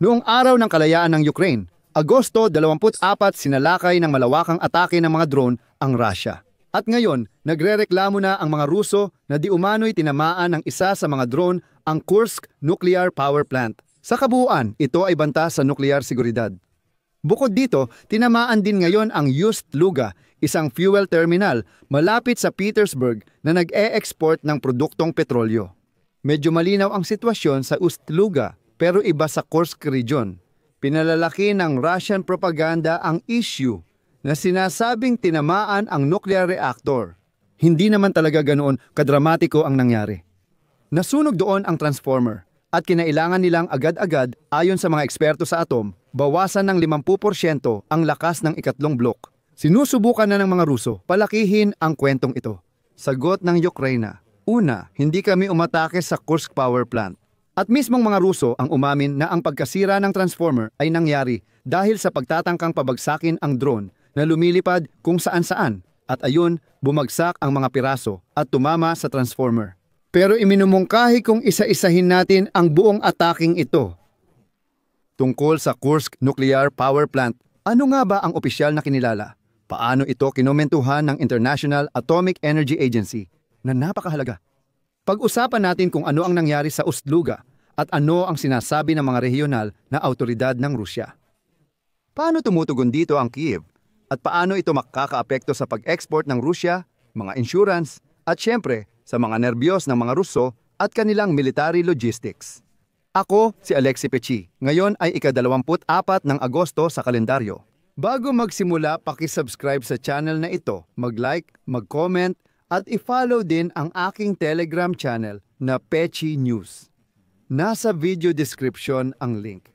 Noong araw ng kalayaan ng Ukraine, Agosto 24, sinalakay ng malawakang atake ng mga drone ang Russia. At ngayon, nagrereklamo na ang mga Ruso na di umano'y tinamaan ng isa sa mga drone ang Kursk Nuclear Power Plant. Sa kabuuan, ito ay banta sa nuklear seguridad. Bukod dito, tinamaan din ngayon ang Ust-Luga, isang fuel terminal malapit sa Petersburg na nag-e-export ng produktong petrolyo. Medyo malinaw ang sitwasyon sa Ust-Luga pero iba sa Kursk region. Pinalalaki ng Russian propaganda ang issue na sinasabing tinamaan ang nuclear reactor. Hindi naman talaga ganoon kadramatiko ang nangyari. Nasunog doon ang transformer at kinailangan nilang agad-agad ayon sa mga eksperto sa atom, bawasan ng 50% ang lakas ng ikatlong blok. Sinusubukan na ng mga Ruso palakihin ang kwentong ito. Sagot ng Ukraine: una, hindi kami umatake sa Kursk Power Plant. At mismong mga Ruso ang umamin na ang pagkasira ng transformer ay nangyari dahil sa pagtatangkang pabagsakin ang drone na lumilipad kung saan-saan at ayun, bumagsak ang mga piraso at tumama sa transformer. Pero iminumungkahi kung isa-isahin natin ang buong ataking ito. Tungkol sa Kursk Nuclear Power Plant, ano nga ba ang opisyal na kinilala? Paano ito kinomentuhan ng International Atomic Energy Agency na napakahalaga? Pag-usapan natin kung ano ang nangyari sa Ust-Luga at ano ang sinasabi ng mga rehiyonal na awtoridad ng Rusya. Paano tumutugon dito ang Kyiv? At paano ito makakaapekto sa pag-export ng Rusya, mga insurance, at syempre sa mga nerbiyos ng mga Ruso at kanilang military logistics? Ako si Alexi Pechi. Ngayon ay ika-24 ng Agosto sa kalendaryo. Bago magsimula, paki-subscribe sa channel na ito, mag-like, mag-comment, at i-follow din ang aking Telegram channel na Pechi News. Nasa video description ang link.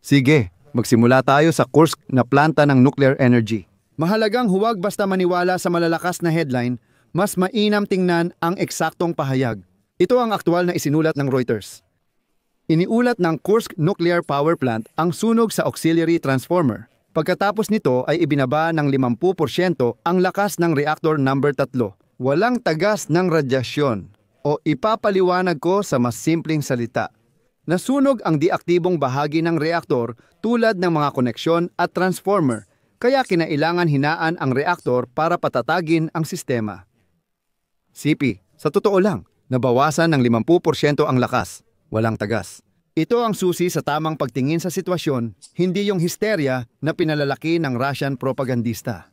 Sige, magsimula tayo sa Kursk na planta ng nuclear energy. Mahalagang huwag basta maniwala sa malalakas na headline, mas mainam tingnan ang eksaktong pahayag. Ito ang aktual na isinulat ng Reuters. Iniulat ng Kursk Nuclear Power Plant ang sunog sa auxiliary transformer. Pagkatapos nito ay ibinaba ng 50% ang lakas ng reactor number 3. Walang tagas ng radyasyon. O ipapaliwanag ko sa mas simpleng salita. Nasunog ang diaktibong bahagi ng reaktor tulad ng mga koneksyon at transformer, kaya kinailangan hinaan ang reaktor para patatagin ang sistema. CP, sa totoo lang, nabawasan ng 50% ang lakas. Walang tagas. Ito ang susi sa tamang pagtingin sa sitwasyon, hindi yung hysteria na pinalalaki ng Russian propagandista.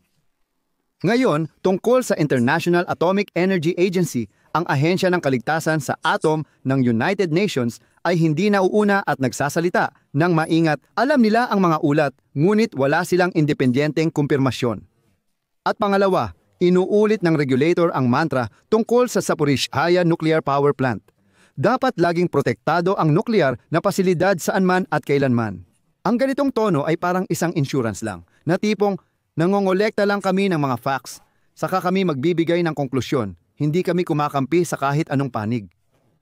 Ngayon, tungkol sa International Atomic Energy Agency, ang ahensya ng kaligtasan sa atom ng United Nations ay hindi nauuna at nagsasalita ng maingat. Alam nila ang mga ulat, ngunit wala silang independenteng kumpirmasyon. At pangalawa, inuulit ng regulator ang mantra tungkol sa Zaporizhzhia Nuclear Power Plant. Dapat laging protektado ang nuklear na pasilidad saan man at kailanman. Ang ganitong tono ay parang isang insurance lang, na tipong nangongolekta lang kami ng mga facts, saka kami magbibigay ng konklusyon, hindi kami kumakampi sa kahit anong panig.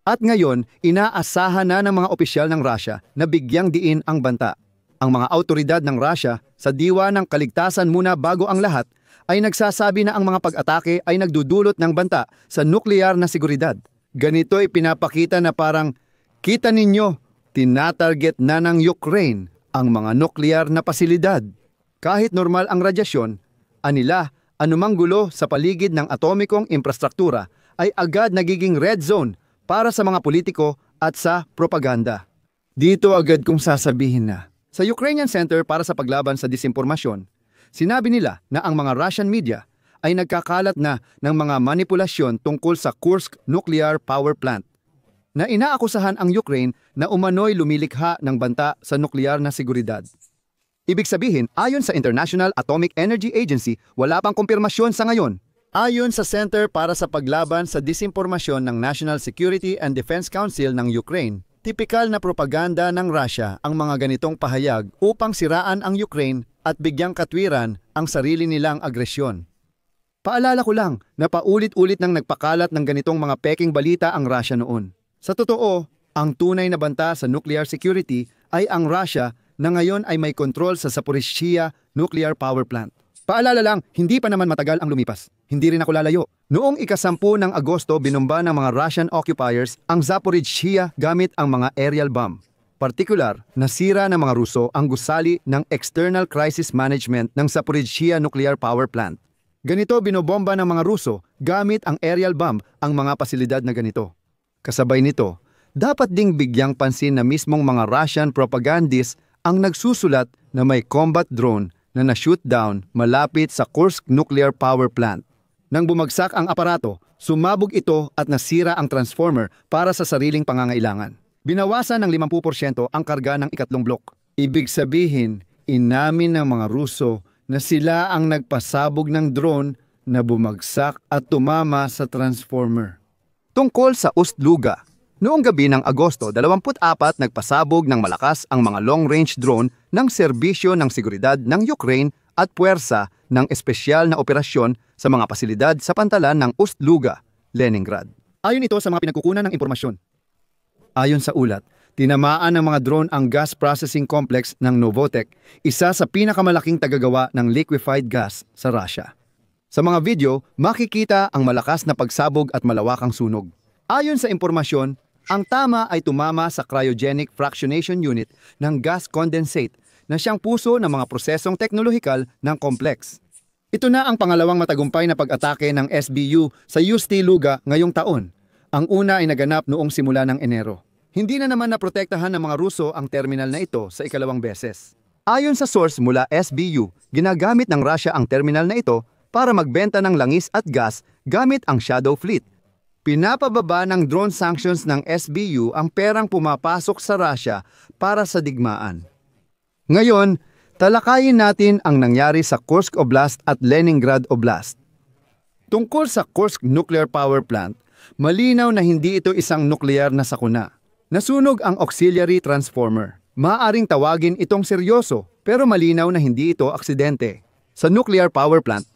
At ngayon, inaasahan na ng mga opisyal ng Russia na bigyang diin ang banta. Ang mga awtoridad ng Russia sa diwa ng kaligtasan muna bago ang lahat ay nagsasabi na ang mga pag-atake ay nagdudulot ng banta sa nuklear na seguridad. Ganito ay pinapakita na parang, kita ninyo, tinatarget na ng Ukraine ang mga nuklear na pasilidad. Kahit normal ang radyasyon, anila, anumang gulo sa paligid ng atomikong infrastruktura ay agad nagiging red zone para sa mga politiko at sa propaganda. Dito agad kong sasabihin na, sa Ukrainian Center para sa Paglaban sa Disinformasyon, sinabi nila na ang mga Russian media ay nagkakalat na ng mga manipulasyon tungkol sa Kursk Nuclear Power Plant, na inaakusahan ang Ukraine na umano'y lumilikha ng banta sa nuklear na seguridad. Ibig sabihin, ayon sa International Atomic Energy Agency, wala pang kumpirmasyon sa ngayon. Ayon sa Center para sa Paglaban sa Disinformasyon ng National Security and Defense Council ng Ukraine, tipikal na propaganda ng Russia ang mga ganitong pahayag upang siraan ang Ukraine at bigyang katwiran ang sarili nilang agresyon. Paalala ko lang na paulit-ulit nang nagpakalat ng ganitong mga peking balita ang Russia noon. Sa totoo, ang tunay na banta sa nuclear security ay ang Russia na ngayon ay may kontrol sa Zaporizhzhia Nuclear Power Plant. Paalala lang, hindi pa naman matagal ang lumipas. Hindi rin ako lalayo. Noong ika-10 ng Agosto, binomba ng mga Russian occupiers ang Zaporizhzhia gamit ang mga aerial bomb. Partikular, nasira ng mga Ruso ang gusali ng External Crisis Management ng Zaporizhzhia Nuclear Power Plant. Ganito binobomba ng mga Ruso gamit ang aerial bomb ang mga pasilidad na ganito. Kasabay nito, dapat ding bigyang pansin na mismong mga Russian propagandists ang nagsusulat na may combat drone na na-shoot down malapit sa Kursk Nuclear Power Plant. Nang bumagsak ang aparato, sumabog ito at nasira ang transformer para sa sariling pangangailangan. Binawasan ng 50% ang karga ng ikatlong blok. Ibig sabihin, inamin ng mga Ruso na sila ang nagpasabog ng drone na bumagsak at tumama sa transformer. Tungkol sa Ust-Luga, noong gabi ng Agosto 24 nagpasabog ng malakas ang mga long-range drone ng serbisyo ng seguridad ng Ukraine at puwersa ng espesyal na operasyon sa mga pasilidad sa pantalan ng Ust-Luga, Leningrad. Ayon ito sa mga pinagkukunan ng impormasyon. Ayon sa ulat, tinamaan ng mga drone ang gas processing complex ng Novotek, isa sa pinakamalaking tagagawa ng liquefied gas sa Russia. Sa mga video, makikita ang malakas na pagsabog at malawakang sunog. Ayon sa impormasyon, ang tama ay tumama sa cryogenic fractionation unit ng gas condensate na siyang puso ng mga prosesong teknolohikal ng complex. Ito na ang pangalawang matagumpay na pag-atake ng SBU sa Ust-Luga ngayong taon. Ang una ay naganap noong simula ng Enero. Hindi na naman naprotektahan ng mga Ruso ang terminal na ito sa ikalawang beses. Ayon sa source mula SBU, ginagamit ng Russia ang terminal na ito para magbenta ng langis at gas gamit ang Shadow Fleet. Pinapababa ng drone sanctions ng SBU ang perang pumapasok sa Russia para sa digmaan. Ngayon, talakayin natin ang nangyari sa Kursk Oblast at Leningrad Oblast. Tungkol sa Kursk Nuclear Power Plant, malinaw na hindi ito isang nuklear na sakuna. Nasunog ang auxiliary transformer. Maaring tawagin itong seryoso pero malinaw na hindi ito aksidente. Sa nuclear power plant,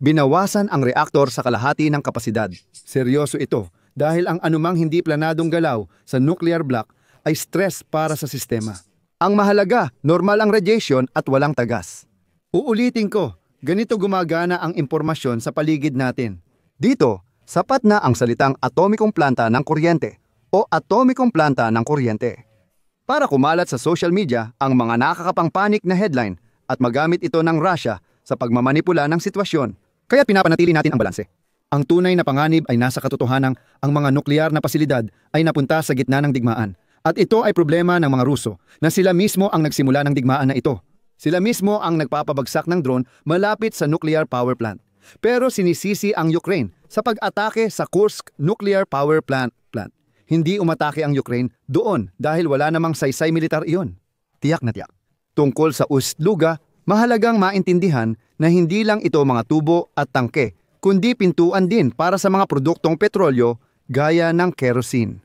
binawasan ang reaktor sa kalahati ng kapasidad. Seryoso ito dahil ang anumang hindi planadong galaw sa nuclear block ay stress para sa sistema. Ang mahalaga, normal ang radiation at walang tagas. Uulitin ko, ganito gumagana ang impormasyon sa paligid natin. Dito, sapat na ang salitang atomikong planta ng kuryente o atomikong planta ng kuryente para kumalat sa social media ang mga nakakapangpanik na headline at magamit ito ng Russia sa pagmamanipula ng sitwasyon. Kaya pinapanatili natin ang balanse. Ang tunay na panganib ay nasa katotohanan ang mga nuklear na pasilidad ay napunta sa gitna ng digmaan. At ito ay problema ng mga Ruso na sila mismo ang nagsimula ng digmaan na ito. Sila mismo ang nagpapabagsak ng drone malapit sa nuclear power plant. Pero sinisisi ang Ukraine sa pag-atake sa Kursk Nuclear Power Plant. Hindi umatake ang Ukraine doon dahil wala namang saysay militar iyon. Tiyak na tiyak. Tungkol sa Ust-Luga, mahalagang maintindihan na hindi lang ito mga tubo at tangke, kundi pintuan din para sa mga produktong petrolyo gaya ng kerosene.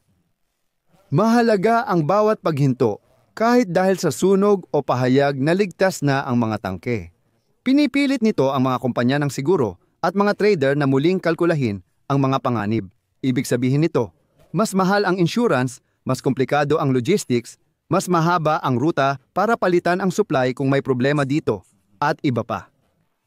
Mahalaga ang bawat paghinto kahit dahil sa sunog o pahayag na ligtas na ang mga tangke. Pinipilit nito ang mga kumpanya ng siguro at mga trader na muling kalkulahin ang mga panganib. Ibig sabihin nito, mas mahal ang insurance, mas komplikado ang logistics, mas mahaba ang ruta para palitan ang supply kung may problema dito, at iba pa.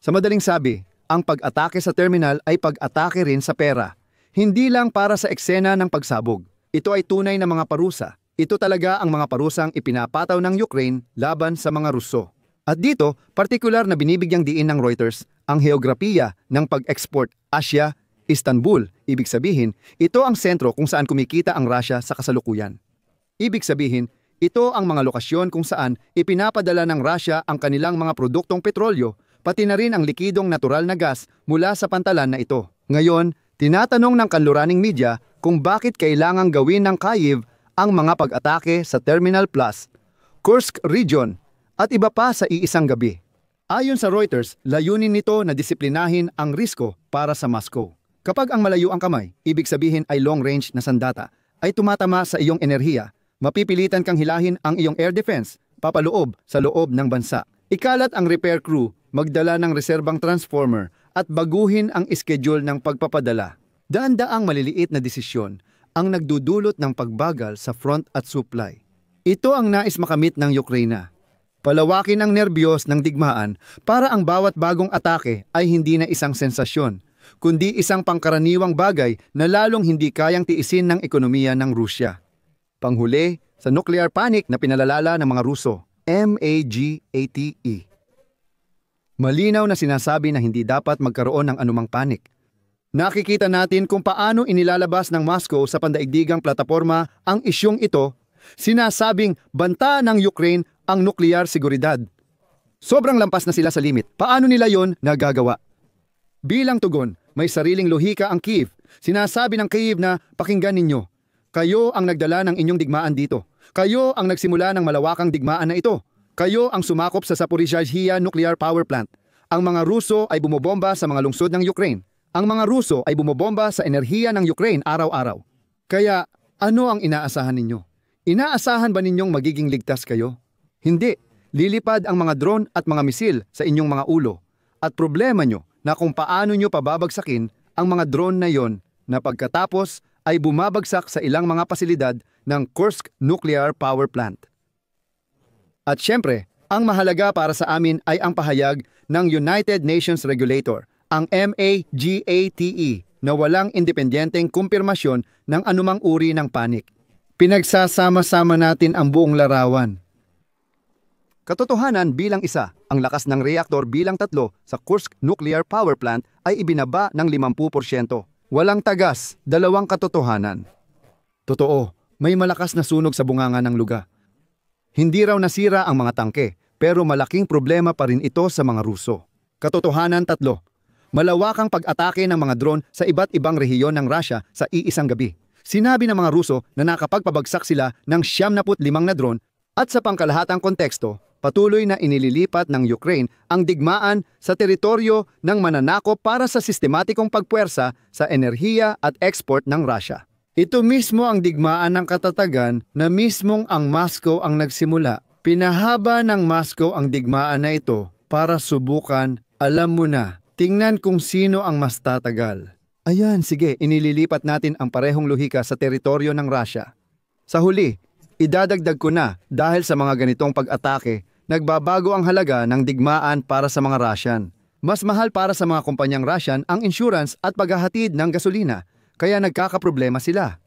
Sa madaling sabi, ang pag-atake sa terminal ay pag-atake rin sa pera. Hindi lang para sa eksena ng pagsabog. Ito ay tunay na mga parusa. Ito talaga ang mga parusang ipinapataw ng Ukraine laban sa mga Ruso. At dito, partikular na binibigyang diin ng Reuters ang heograpiya ng pag-export Asia, Istanbul. Ibig sabihin, ito ang sentro kung saan kumikita ang Russia sa kasalukuyan. Ibig sabihin, ito ang mga lokasyon kung saan ipinapadala ng Russia ang kanilang mga produktong petrolyo, pati na rin ang likidong natural na gas mula sa pantalan na ito. Ngayon, tinatanong ng kanluraning media kung bakit kailangang gawin ng Kyiv ang mga pag-atake sa Terminal Plus, Kursk Region, at iba pa sa iisang gabi. Ayon sa Reuters, layunin nito na disiplinahin ang risko para sa Moscow. Kapag ang malayo ang kamay, ibig sabihin ay long-range na sandata, ay tumatama sa iyong enerhiya, mapipilitan kang hilahin ang iyong air defense, papaloob sa loob ng bansa. Ikalat ang repair crew, magdala ng reserbang transformer, at baguhin ang schedule ng pagpapadala. Daan-daang maliliit na desisyon ang nagdudulot ng pagbagal sa front at supply. Ito ang nais makamit ng Ukraine. Palawakin ang nerbiyos ng digmaan para ang bawat bagong atake ay hindi na isang sensasyon, kundi isang pangkaraniwang bagay na lalong hindi kayang tiisin ng ekonomiya ng Rusya. Panghuli, sa nuclear panic na pinalalala ng mga Ruso, MAGATE. Malinaw na sinasabi na hindi dapat magkaroon ng anumang panic. Nakikita natin kung paano inilalabas ng Moscow sa pandaigdigang plataporma ang isyong ito, sinasabing banta ng Ukraine ang nuclear seguridad. Sobrang lampas na sila sa limit. Paano nila yon nagagawa? Bilang tugon, may sariling lohika ang Kyiv. Sinasabi ng Kyiv na pakinggan ninyo. Kayo ang nagdala ng inyong digmaan dito. Kayo ang nagsimula ng malawakang digmaan na ito. Kayo ang sumakop sa Zaporizhzhia Nuclear Power Plant. Ang mga Ruso ay bumobomba sa mga lungsod ng Ukraine. Ang mga Ruso ay bumobomba sa enerhiya ng Ukraine araw-araw. Kaya, ano ang inaasahan ninyo? Inaasahan ba ninyong magiging ligtas kayo? Hindi. Lilipad ang mga drone at mga misil sa inyong mga ulo. At problema nyo na kung paano nyo pababagsakin ang mga drone na yon na pagkatapos ay bumabagsak sa ilang mga pasilidad ng Kursk Nuclear Power Plant. At syempre, ang mahalaga para sa amin ay ang pahayag ng United Nations Regulator, ang MAGATE, na walang independenteng kumpirmasyon ng anumang uri ng panik. Pinagsasama-sama natin ang buong larawan. Katotohanan bilang isa, ang lakas ng reaktor bilang 3 sa Kursk Nuclear Power Plant ay ibinaba ng 50%. Walang tagas, 2 katotohanan. Totoo, may malakas na sunog sa bunganga ng lugar. Hindi raw nasira ang mga tangke, pero malaking problema pa rin ito sa mga Ruso. Katotohanan 3. Malawakang pag-atake ng mga drone sa iba't ibang rehiyon ng Russia sa iisang gabi. Sinabi ng mga Ruso na nakapagpabagsak sila ng 75 na drone at sa pangkalahatang konteksto, patuloy na inililipat ng Ukraine ang digmaan sa teritoryo ng mananakop para sa sistematikong pagpuwersa sa enerhiya at export ng Russia. Ito mismo ang digmaan ng katatagan na mismong ang Moscow ang nagsimula. Pinahaba ng Moscow ang digmaan na ito para subukan, alam mo na, tingnan kung sino ang mas tatagal. Ayan, sige, inililipat natin ang parehong lohika sa teritoryo ng Russia. Sa huli, idadagdag ko na dahil sa mga ganitong pag-atake, nagbabago ang halaga ng digmaan para sa mga Russian. Mas mahal para sa mga kumpanyang Russian ang insurance at paghahatid ng gasolina, kaya nagkakaproblema sila.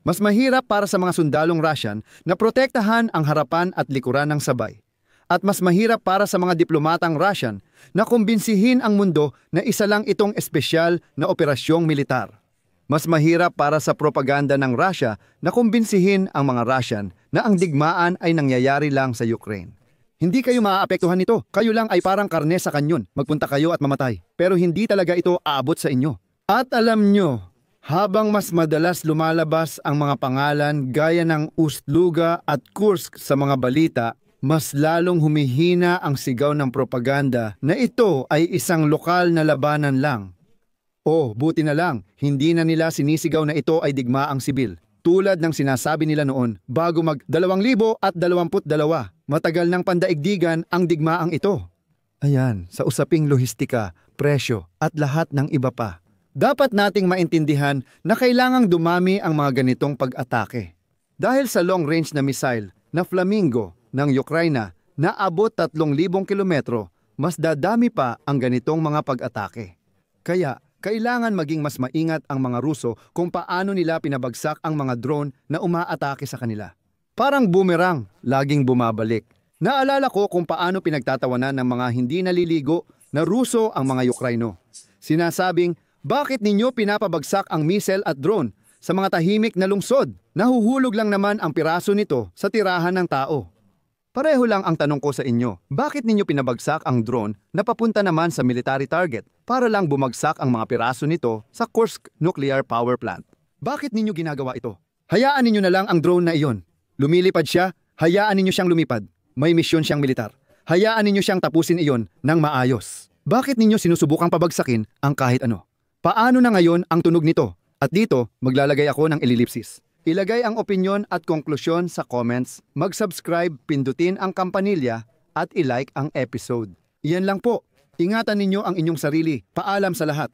Mas mahirap para sa mga sundalong Russian na protektahan ang harapan at likuran ng sabay. At mas mahirap para sa mga diplomatang Russian na kumbinsihin ang mundo na isa lang itong espesyal na operasyong militar. Mas mahirap para sa propaganda ng Russia na kumbinsihin ang mga Russian na ang digmaan ay nangyayari lang sa Ukraine. Hindi kayo maaapektuhan nito. Kayo lang ay parang karne sa kanyon. Magpunta kayo at mamatay. Pero hindi talaga ito aabot sa inyo. At alam nyo, habang mas madalas lumalabas ang mga pangalan gaya ng Ust-Luga at Kursk sa mga balita, mas lalong humihina ang sigaw ng propaganda na ito ay isang lokal na labanan lang. Oh, buti na lang, hindi na nila sinisigaw na ito ay digmaang sibil. Tulad ng sinasabi nila noon, bago mag-2022, matagal ng pandaigdigan ang digmaang ito. Ayan, sa usaping lohistika, presyo at lahat ng iba pa. Dapat nating maintindihan na kailangang dumami ang mga ganitong pag-atake. Dahil sa long-range na missile na Flamingo ng Ukraine na abot 3,000 kilometro, mas dadami pa ang ganitong mga pag-atake. Kaya, kailangan maging mas maingat ang mga Ruso kung paano nila pinabagsak ang mga drone na umaatake sa kanila. Parang boomerang, laging bumabalik. Naalala ko kung paano pinagtatawanan ng mga hindi naliligo na Ruso ang mga Ukraino. Sinasabing, bakit ninyo pinapabagsak ang missile at drone sa mga tahimik na lungsod? Nahuhulog lang naman ang piraso nito sa tirahan ng tao. Pareho lang ang tanong ko sa inyo, bakit ninyo pinabagsak ang drone na papunta naman sa military target para lang bumagsak ang mga piraso nito sa Kursk Nuclear Power Plant? Bakit ninyo ginagawa ito? Hayaan ninyo na lang ang drone na iyon. Lumilipad siya, hayaan ninyo siyang lumipad. May misyon siyang militar. Hayaan ninyo siyang tapusin iyon ng maayos. Bakit ninyo sinusubukang pabagsakin ang kahit ano? Paano na ngayon ang tunog nito? At dito, maglalagay ako ng elilipsis. Ilagay ang opinyon at konklusyon sa comments, mag-subscribe, pindutin ang kampanilya at ilike ang episode. Iyan lang po. Ingatan ninyo ang inyong sarili. Paalam sa lahat.